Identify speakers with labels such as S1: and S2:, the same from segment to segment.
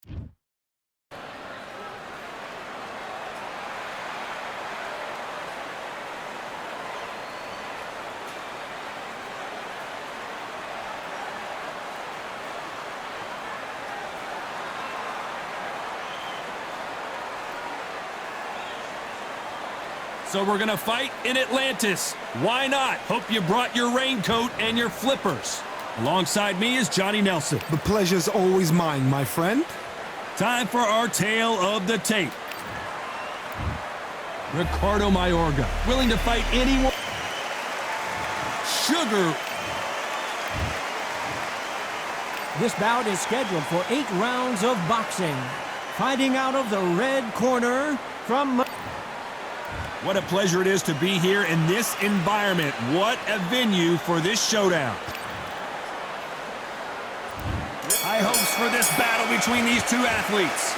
S1: So we're going to fight in Atlantis. Why not? Hope you brought your raincoat and your flippers. Alongside me is Johnny Nelson.
S2: The pleasure's always mine, my friend.
S1: Time for our tale of the tape. Ricardo Mayorga, willing to fight anyone. Sugar.
S3: This bout is scheduled for 8 rounds of boxing. Fighting out of the red corner from...
S1: What a pleasure it is to be here in this environment. What a venue for this showdown. High hopes for this battle between these two athletes.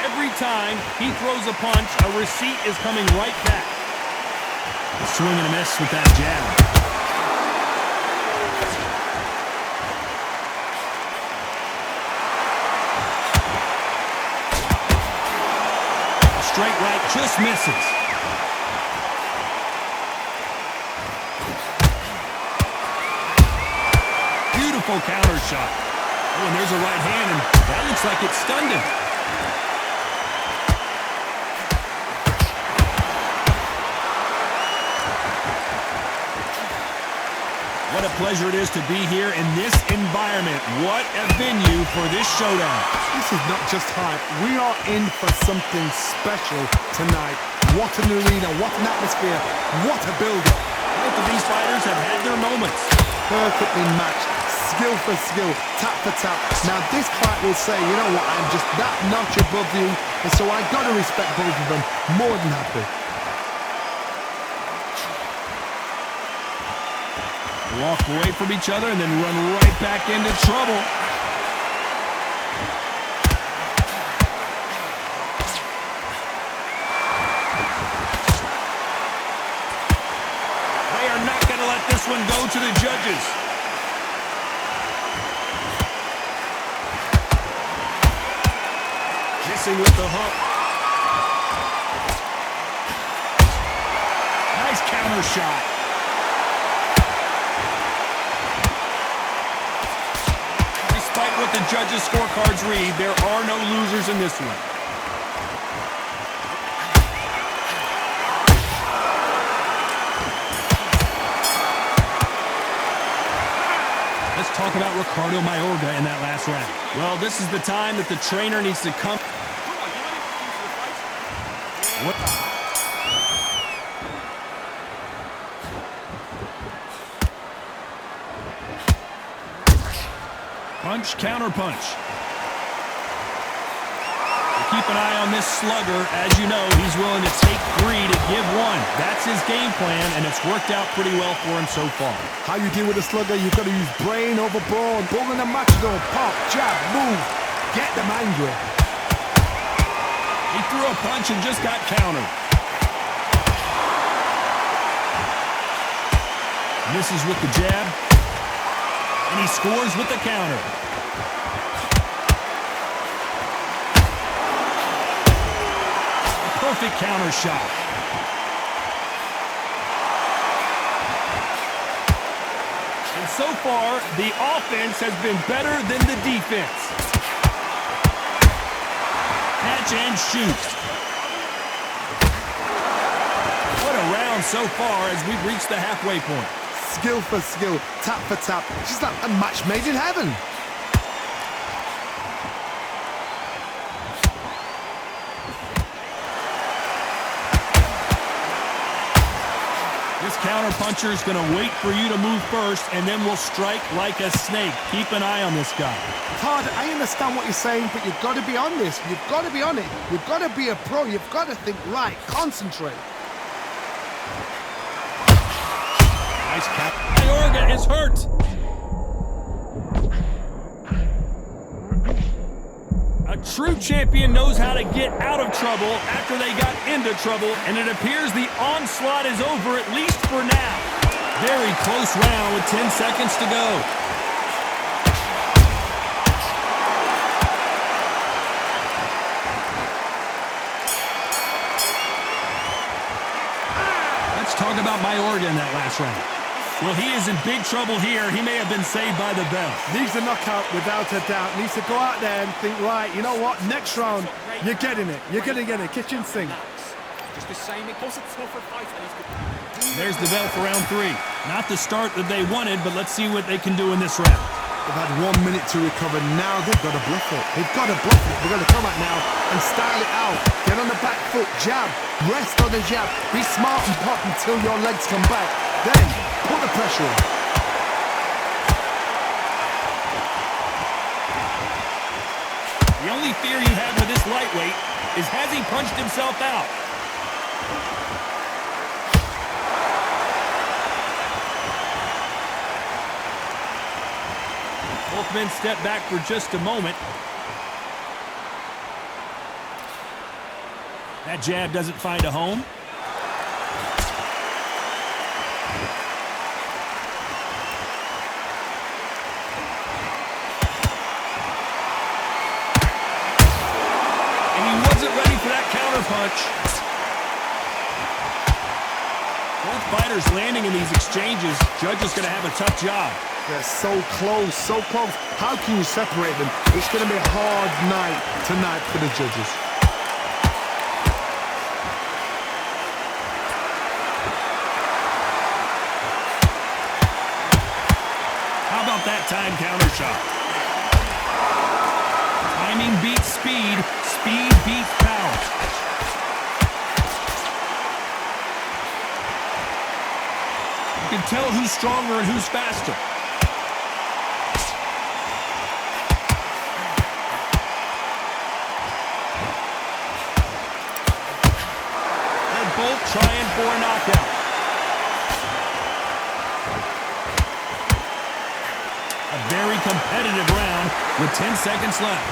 S1: Every time he throws a punch, a receipt is coming right back. A swing and a miss with that jab. Straight right just misses. Beautiful counter shot. Oh, and there's a right hand, and that looks like it stunned him. What a pleasure it is to be here in this environment. What a venue for this showdown.
S2: This is not just hype. We are in for something special tonight. What an arena, what an atmosphere, what a build-up.
S1: Both of these fighters have had their moments.
S2: Perfectly matched, skill for skill, tap for tap. Now this fight will say, you know what, I'm just that notch above you, and so I got to respect both of them more than happy.
S1: Walk away from each other and then run right back into trouble. They are not going to let this one go to the judges. Missing with the hook. Nice counter shot. Despite what the judges' scorecards read, there are no losers in this one. Let's talk about Ricardo Mayorga in that last round. Well, this is the time that the trainer needs to come. What? Punch, counter punch. Keep an eye on this slugger. As you know, he's willing to take 3 to give 1. That's his game plan, and it's worked out pretty well for him so far.
S2: How you deal with a slugger, you've got to use brain over brawn. Ball in the matador, pop, jab, move. Get them angry.
S1: He threw a punch and just got countered. Misses with the jab. And he scores with the counter. A perfect counter shot. And so far, the offense has been better than the defense. Catch and shoot. What a round so far as we've reached the halfway point.
S2: Skill for skill, tap for tap. Just like a match made in heaven.
S1: This counter-puncher is going to wait for you to move first, and then will strike like a snake. Keep an eye on this guy.
S2: Todd, I understand what you're saying, but you've got to be on this. You've got to be on it. You've got to be a pro. You've got to think right. Concentrate.
S1: Nice cap. Mayorga is hurt. A true champion knows how to get out of trouble after they got into trouble, and it appears the onslaught is over, at least for now. Very close round with 10 seconds to go. Let's talk about Mayorga in that last round. Well, he is in big trouble here. He may have been saved by the bell.
S2: Needs a knockout without a doubt. Needs to go out there and think, right, you know what, next round, you're getting it. You're going to get it. Kitchen sink.
S4: Just the same, it was a tougher fight.
S1: There's the bell for round 3. Not the start that they wanted, but let's see what they can do in this round.
S2: They've had 1 minute to recover. Now they've got to bluff it. They've got to bluff it. They've got to come out now and style it out. Get on the back foot, jab, rest on the jab. Be smart and pop until your legs come back. Then put the pressure on.
S1: The only fear you have with this lightweight is, has he punched himself out? Both men step back for just a moment. That jab doesn't find a home. And he wasn't ready for that counter punch. Both fighters landing in these exchanges. Judge is going to have a tough job.
S2: They're so close, so close. How can you separate them? It's going to be a hard night tonight for the judges.
S1: How about that time counter shot? Timing beats speed. Speed beats power. You can tell who's stronger and who's faster. Both trying for a knockout. A very competitive round with 10 seconds left.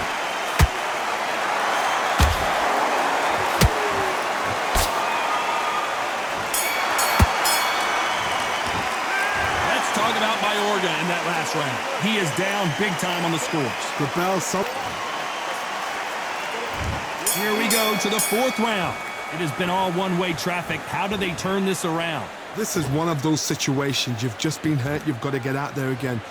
S1: Let's talk about Mayorga in that last round. He is down big time on the scores.
S2: The bell, so
S1: here we go to the 4th round. It has been all one-way traffic. How do they turn this around?
S2: this is one of those situations. You've just been hurt. You've got to get out there again.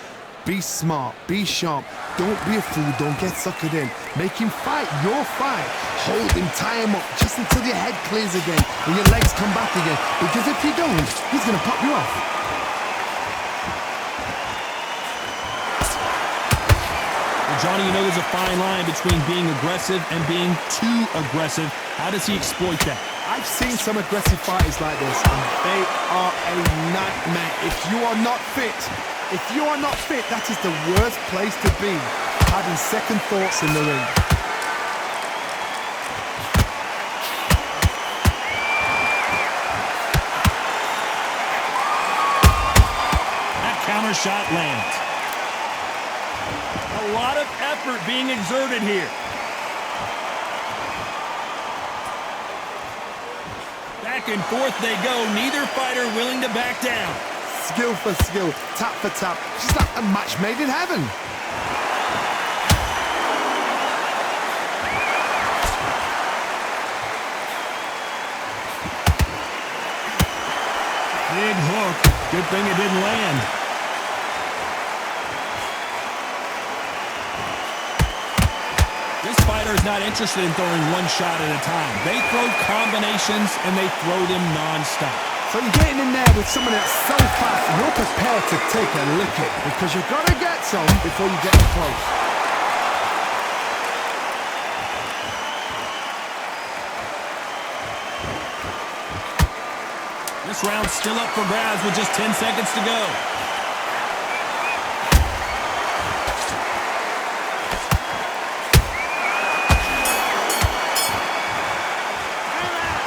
S2: Be smart. Be sharp. Don't be a fool. Don't get suckered in. Make him fight your fight. Hold him. Tie him up just until your head clears again and your legs come back again. Because if you don't, he's going to pop you off.
S1: Johnny, you know there's a fine line between being aggressive and being too aggressive. How does he exploit that?
S2: I've seen some aggressive fighters like this, and they are a nightmare. If you are not fit, that is the worst place to be, having second thoughts in the ring.
S1: That counter shot lands. A lot of effort being exerted here. Back and forth they go. Neither fighter willing to back down.
S2: Skill for skill, tap for tap. Just like a match made in heaven.
S1: Big hook. Good thing it didn't land. This fighter is not interested in throwing one shot at a time. They throw combinations and they throw them non-stop.
S2: So you're getting in there with someone that's so fast, you're prepared to take a licking because you've got to get some before you get close.
S1: This round's still up for grabs with just 10 seconds to go.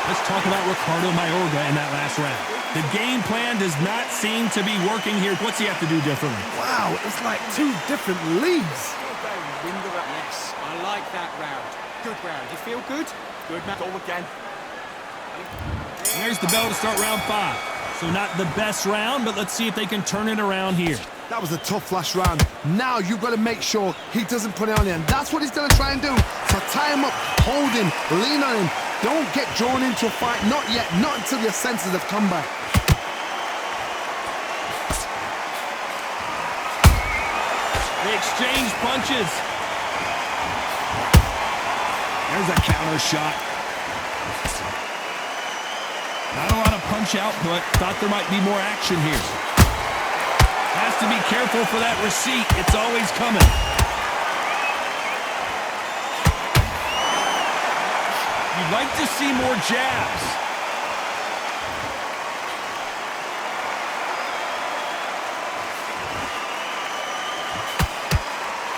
S1: Let's talk about Ricardo Mayorga in that last round. The game plan does not seem to be working here. What's he have to do differently?
S2: Wow, it's like two different leagues.
S4: Yes, I like that round. Good round. You feel good? Good, man. Go again.
S1: There's the bell to start round 5. So not the best round, but let's see if they can turn it around here.
S2: That was a tough last round. Now you've got to make sure he doesn't put it on you. And that's what he's going to try and do. So tie him up, hold him, lean on him. Don't get drawn into a fight. Not yet. Not until your senses have come back.
S1: They exchange punches. There's a counter shot. Not a lot of punch output. Thought there might be more action here. Has to be careful for that receipt. It's always coming. You'd like to see more jabs.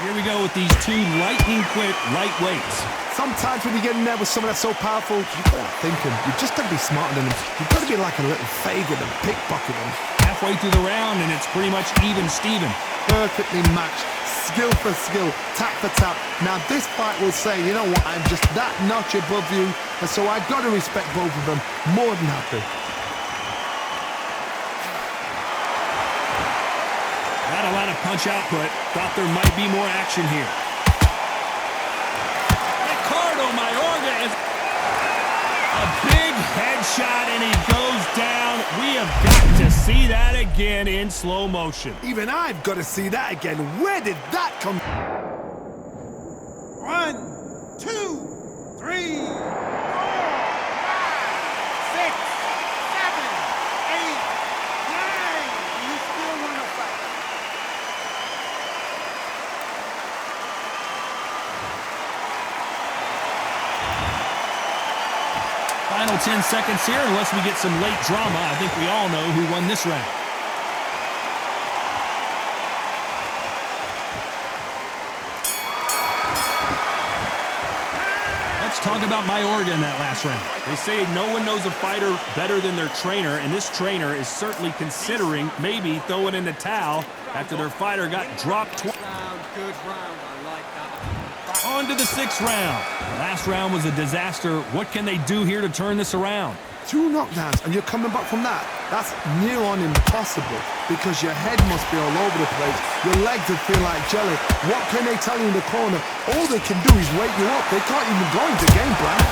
S1: Here we go with these two lightning-quick lightweights.
S2: Sometimes when you get in there with someone that's so powerful, you've got to think him. You've just got to be smarter than him. You've got to be like a little fade with him, pickpocket him.
S1: Halfway through the round, and it's pretty much even-steven.
S2: Perfectly matched. Skill for skill, tap for tap. Now this fight will say, you know what, I'm just that notch above you, and so I've got to respect both of them. More than happy.
S1: Not a lot of punch output. Thought there might be more action here. Ricardo Mayorga is a big headshot, and he goes down. We have got to see that again in slow motion.
S2: Even I've got to see that again. Where did that come from?
S4: 1, 2, 3, 4, 5, 6, 7. You still want to fight?
S1: Final 10 seconds here, unless we get some late drama. I think we all know who won this round. Let's talk about Mayorga in that last round. They say no one knows a fighter better than their trainer, and this trainer is certainly considering maybe throwing in the towel after their fighter got dropped twice.
S4: Good round. I like that.
S1: On to the 6th round. The last round was a disaster. What can they do here to turn this around?
S2: 2 knockdowns and you're coming back from that. That's near on impossible because your head must be all over the place. Your legs would feel like jelly. What can they tell you in the corner? All they can do is wake you up. They can't even go into game plan.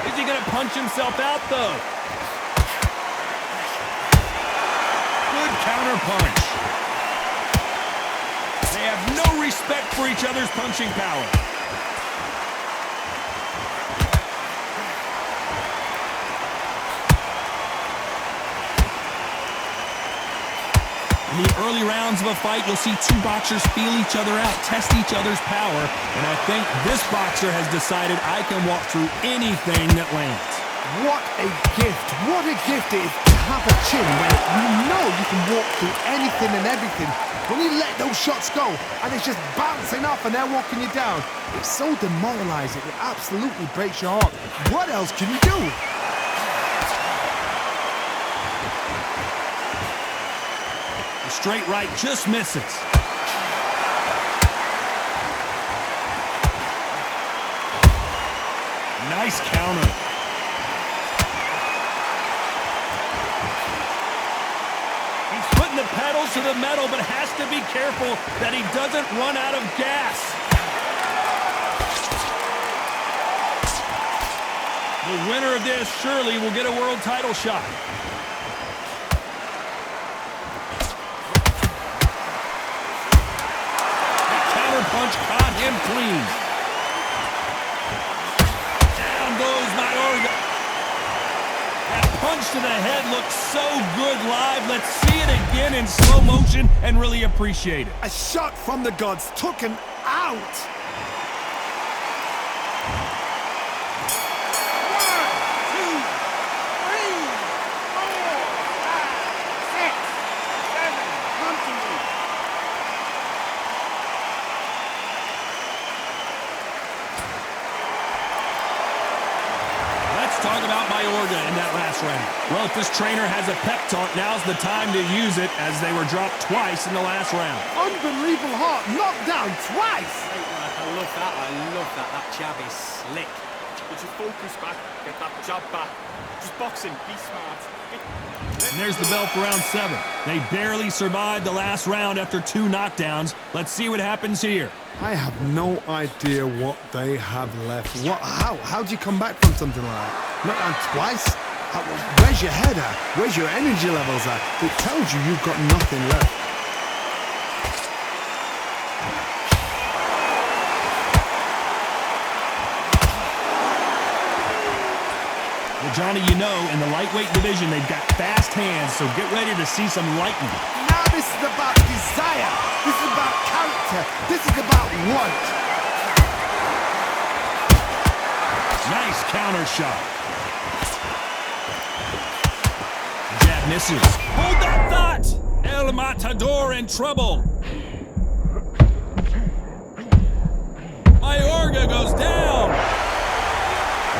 S1: Is he going to punch himself out, though? Good counter punch. They have no respect for each other's punching power. In the early rounds of a fight, you'll see 2 boxers feel each other out, test each other's power, and I think this boxer has decided I can walk through anything that lands.
S2: What a gift. What a gift it is to have a chin when you know you can walk through anything and everything. When you let those shots go and it's just bouncing off and they're walking you down, it's so demoralizing. It absolutely breaks your heart. What else can you do?
S1: The straight right just misses. Nice counter. He's putting the pedal to the metal, but has to be careful that he doesn't run out of gas. The winner of this surely will get a world title shot. The counter punch caught him clean. Down goes Mayorga. That punch to the head looks so good live. Let's see it again in slow motion and really appreciate it.
S2: A shot from the gods took him out.
S4: 1, 2, 3, 4, 5, 6, 7. Come to me.
S1: Let's talk about Mayorga in that last round. Well, if this trainer has a pep talk, now's the time to use it as they were dropped twice in the last round.
S2: Unbelievable heart, knocked down twice.
S4: Great work, I love that. I love that. That jab is slick.
S5: Get your focus back. Get that jab back. Just boxing. Be smart.
S1: And there's the bell for round 7. They barely survived the last round after 2 knockdowns. Let's see what happens here.
S2: I have no idea what they have left. How do you come back from something like that? Not down twice? Where's your head at? Where's your energy levels at? It tells you you've got nothing left.
S1: Well, Johnny, you know, in the lightweight division, they've got fast hands, so get ready to see some lightning.
S2: Now this is about desire. This is about character. This is about want.
S1: Nice counter shot. Jab misses. Hold that thought! El Matador in trouble. Mayorga goes down.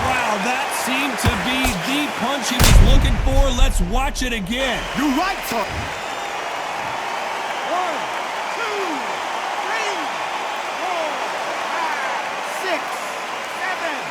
S1: Wow, that seemed to be the punch he was looking for. Let's watch it again.
S2: You're right, Tom.
S3: 1, 2, 3, 4, 5, 6, 7.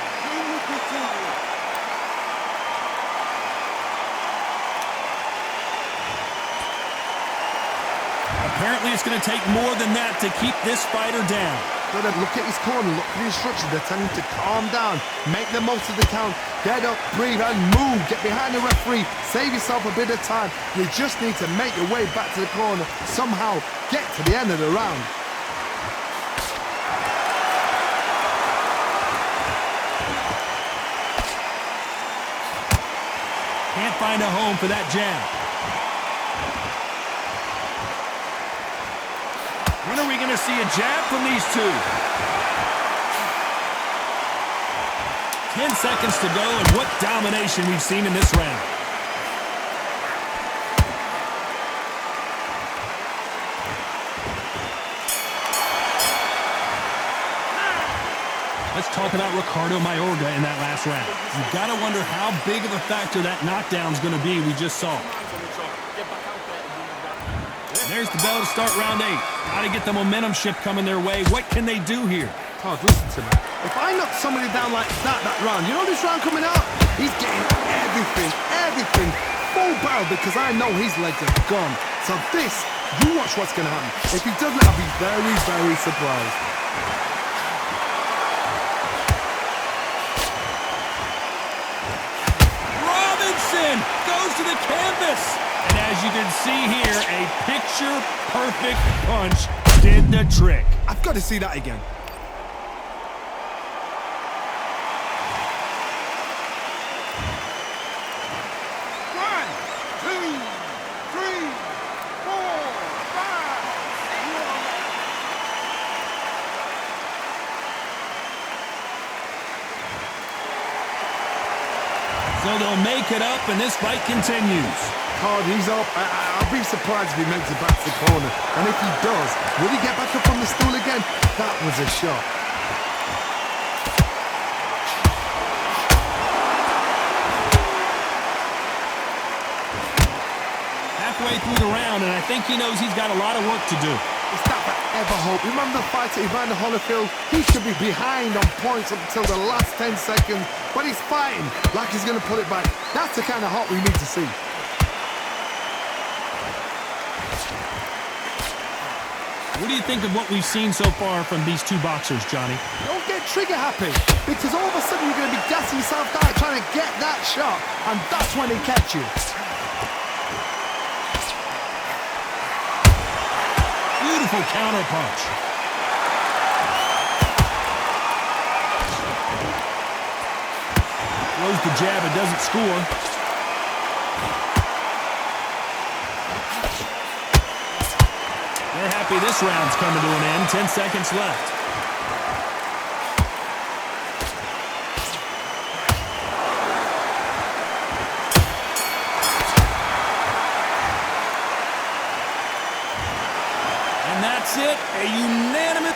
S1: Apparently it's going to take more than that to keep this fighter down.
S2: Gotta look at his corner, look for the instructions. They're telling him to calm down, make the most of the count, get up, breathe, and move. Get behind the referee, save yourself a bit of time. You just need to make your way back to the corner, somehow get to the end of the round.
S1: Can't find a home for that jab. When are we going to see a jab from these two? 10 seconds to go, and what domination we've seen in this round. Let's talk about Ricardo Mayorga in that last round. You've got to wonder how big of a factor that knockdown is going to be we just saw.
S5: Get back out there and win that.
S1: There's the bell to start round 8. Got to get the momentum shift coming their way. What can they do here?
S2: Todd, listen to me. If I knock somebody down like that round, you know this round coming out? He's getting everything full barrel because I know his legs are gone. So this, you watch what's going to happen. If he doesn't, I'll be very, very surprised.
S1: Robinson goes to the canvas. And as you can see here, a picture-perfect punch did the trick.
S2: I've got to see that again.
S1: So they'll make it up, and this fight continues.
S2: Todd, he's up. I'll be surprised if he makes it back to the corner. And if he does, will he get back up on the stool again? That was a shot.
S1: Halfway through the round, and I think he knows he's got a lot of work to do.
S2: Is that forever hope? Remember the fight at Evander Holyfield? He should be behind on points up until the last 10 seconds, but he's fighting like he's going to pull it back. That's the kind of hope we need to see.
S1: What do you think of what we've seen so far from these two boxers, Johnny?
S2: Don't get trigger happy, because all of a sudden you're going to be gassing yourself down trying to get that shot, and that's when he catch you.
S1: Beautiful counter punch. Throws the jab, it doesn't score. They're happy this round's coming to an end. 10 seconds left. And that's it. A unanimous...